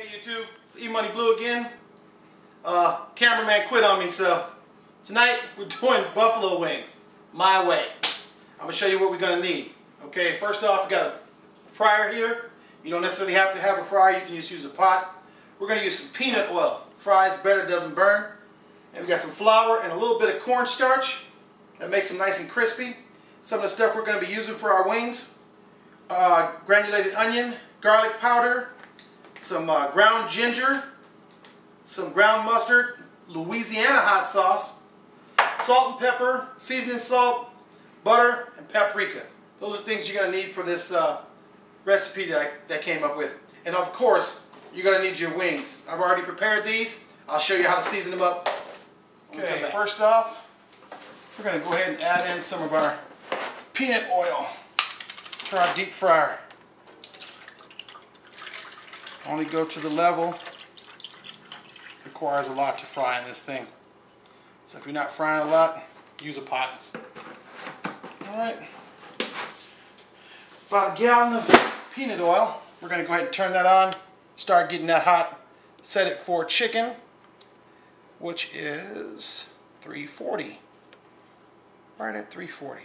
Hey YouTube, it's E Money Blue again. Cameraman quit on me, so tonight we're doing buffalo wings, my way. I'm gonna show you what we're gonna need. Okay, first off, we got a fryer here. You don't necessarily have to have a fryer, you can just use a pot. We're gonna use some peanut oil. Fries better, doesn't burn. And we got some flour and a little bit of cornstarch. That makes them nice and crispy. Some of the stuff we're gonna be using for our wings: granulated onion, garlic powder, some ground ginger, some ground mustard, Louisiana hot sauce, salt and pepper, seasoning salt, butter, and paprika. Those are things you're going to need for this recipe that came up with. And of course, you're going to need your wings. I've already prepared these. I'll show you how to season them up. Okay, first off, we're going to go ahead and add in some of our peanut oil to our deep fryer. Only go to the level. Requires a lot to fry in this thing. So if you're not frying a lot, use a pot. Alright. About a gallon of peanut oil. We're going to go ahead and turn that on. Start getting that hot. Set it for chicken, which is 340. Right at 340.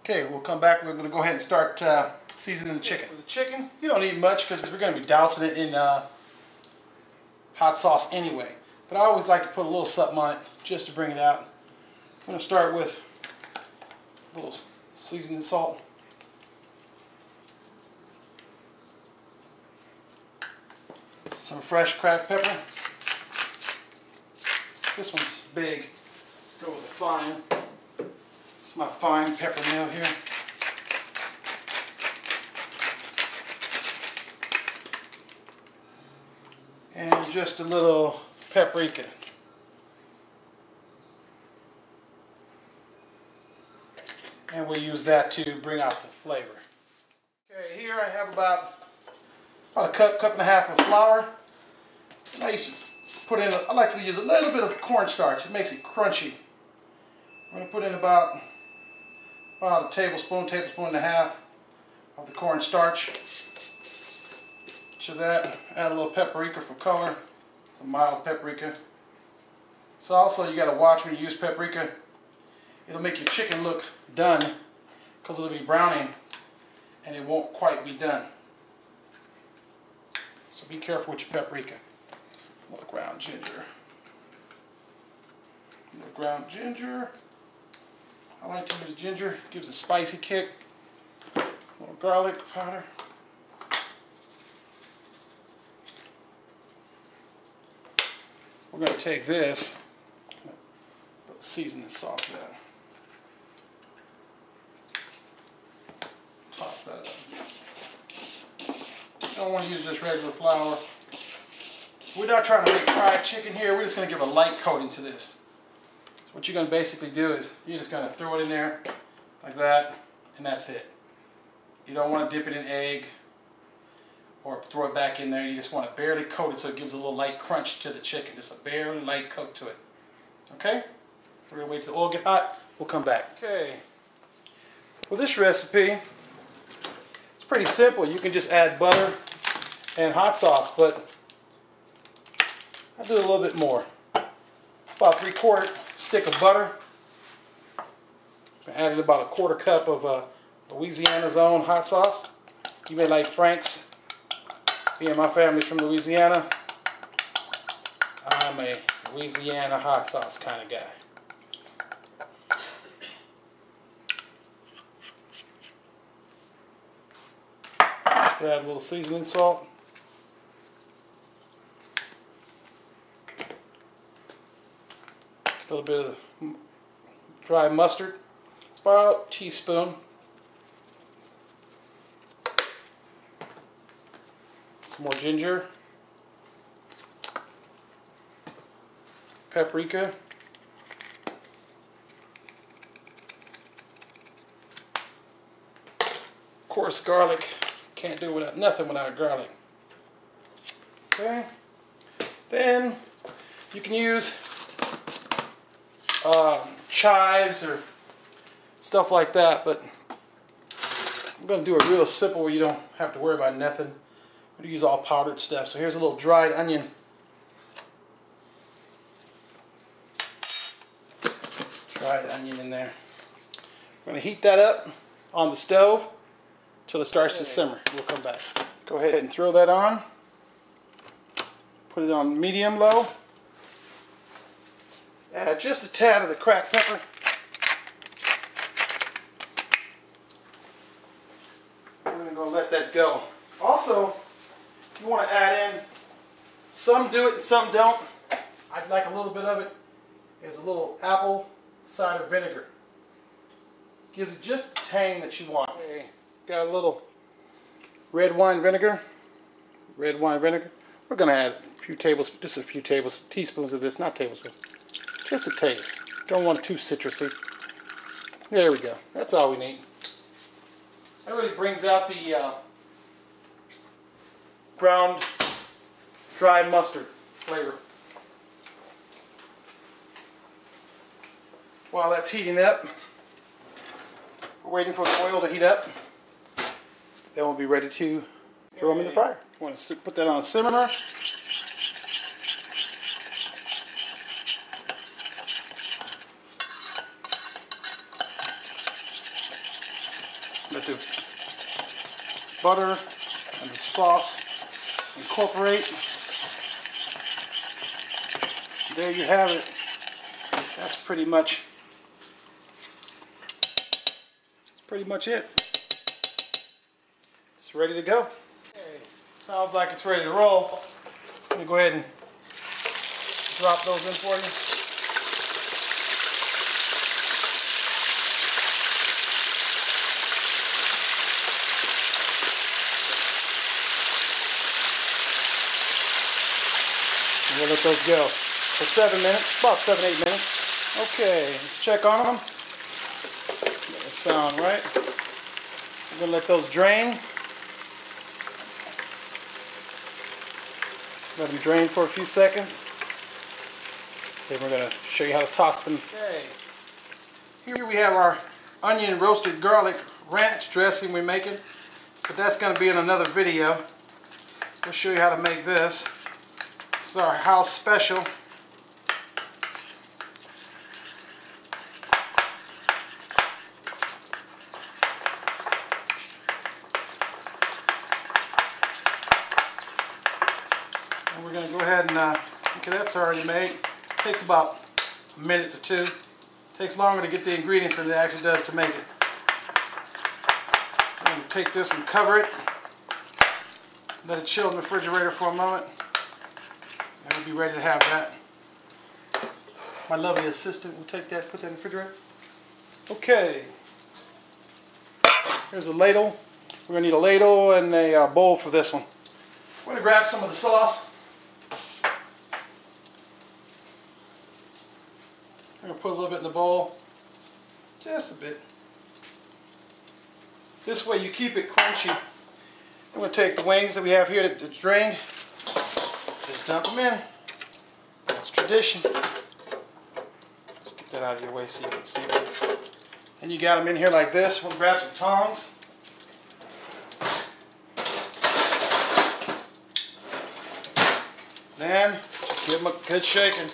Okay, we'll come back. We're going to go ahead and start seasoning the chicken. For the chicken, you don't need much because we're going to be dousing it in hot sauce anyway. But I always like to put a little something on it just to bring it out. I'm going to start with a little seasoning salt. Some fresh cracked pepper. This one's big. Let's go with the fine. This is my fine pepper mill here. And just a little paprika. And we'll use that to bring out the flavor. Okay, here I have about a cup and a half of flour. And I like to use a little bit of cornstarch. It makes it crunchy. I'm going to put in about a tablespoon and a half of the cornstarch. To that, add a little paprika for color, some mild paprika. So also you got to watch when you use paprika. It'll make your chicken look done because it'll be browning and it won't quite be done. So be careful with your paprika. A little ground ginger. A little ground ginger. I like to use ginger. It gives a spicy kick. A little garlic powder. We're going to take this, seasoning salt there. Toss that up. Don't want to use just regular flour. We're not trying to make fried chicken here. We're just going to give a light coating to this. So what you're going to basically do is you're just going to throw it in there like that, and that's it. You don't want to dip it in egg or throw it back in there. You just want to barely coat it so it gives a little light crunch to the chicken. Just a barely light coat to it. Okay? We're going to wait till the oil gets hot. We'll come back. Okay. For this recipe, it's pretty simple. You can just add butter and hot sauce, but I'll do a little bit more. It's about 3/4 stick of butter. I added about a 1/4 cup of Louisiana's own hot sauce. You may like Frank's. Being my family's from Louisiana, I'm a Louisiana hot sauce kind of guy. So add a little seasoning salt. A little bit of dry mustard, about a teaspoon. Some more ginger, paprika, of course garlic. Can't do nothing without garlic. Okay, then you can use chives or stuff like that, but I'm going to do it real simple where you don't have to worry about nothing. I'm going to use all powdered stuff. So here's a little dried onion. Dried onion in there. I'm going to heat that up on the stove till it starts to simmer. We'll come back. Go ahead and throw that on. Put it on medium low. Add just a tad of the cracked pepper. We're going to go let that go. Also, you want to add in, some do it and some don't. I'd like a little bit of it, is a little apple cider vinegar. Gives it just the tang that you want. Okay. Got a little red wine vinegar. Red wine vinegar. We're going to add just a few teaspoons of this, not tablespoons. Just a taste. Don't want it too citrusy. There we go. That's all we need. That really brings out the ground dry mustard flavor. While that's heating up, we're waiting for the oil to heat up. Then we'll be ready to throw them in the fryer. Want to put that on a simmer. Let the butter and the sauce incorporate. There you have it. That's pretty much it. It's ready to go. Okay. Sounds like it's ready to roll. I'm going to go ahead and drop those in for you. And we'll let those go for 7 minutes, about 7-8 minutes. Okay, let's check on them. That sound right. We're going to let those drain. Let them drain for a few seconds. Then we're going to show you how to toss them. Okay. Here we have our onion roasted garlic ranch dressing we're making. But that's going to be in another video. We'll show you how to make this. This is our house special. And we're going to go ahead and, okay, that's already made. It takes about a minute or two. It takes longer to get the ingredients than it actually does to make it. I'm going to take this and cover it. Let it chill in the refrigerator for a moment. And we'll be ready to have that. My lovely assistant will take that, put that in the refrigerator. Okay. Here's a ladle. We're going to need a ladle and a bowl for this one. We're going to grab some of the sauce. I'm going to put a little bit in the bowl. Just a bit. This way you keep it crunchy. I'm going to take the wings that we have here that's drained. Just dump them in. That's tradition. Let's get that out of your way so you can see it. And you got them in here like this. We'll grab some tongs. Then just give them a good shaking.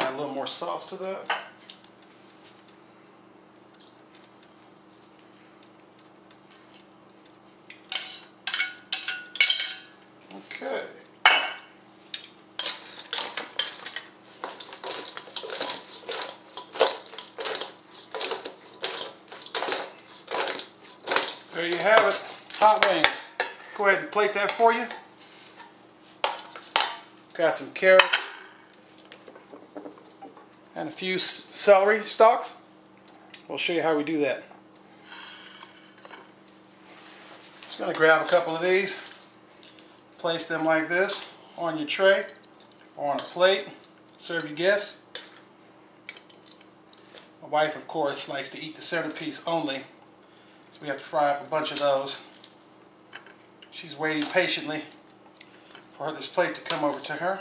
Add a little more sauce to that. Okay. There you have it, hot wings. Go ahead and plate that for you. Got some carrots and a few celery stalks. We'll show you how we do that. Just going to grab a couple of these, place them like this on your tray or on a plate, serve your guests. My wife, of course, likes to eat the centerpiece only. So we have to fry up a bunch of those. She's waiting patiently for for this plate to come over to her.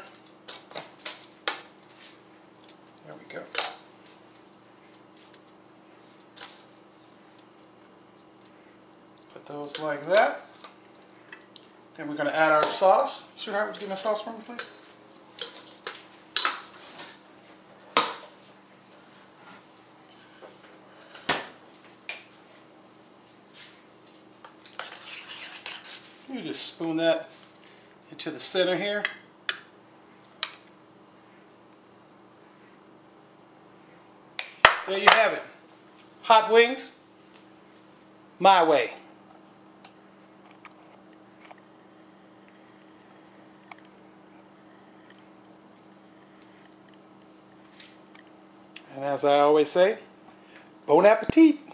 There we go. Put those like that. Then we're going to add our sauce. Sweetheart, would you give me a sauce for me, please? You just spoon that into the center here. There you have it. Hot wings, my way. And as I always say, bon appetit.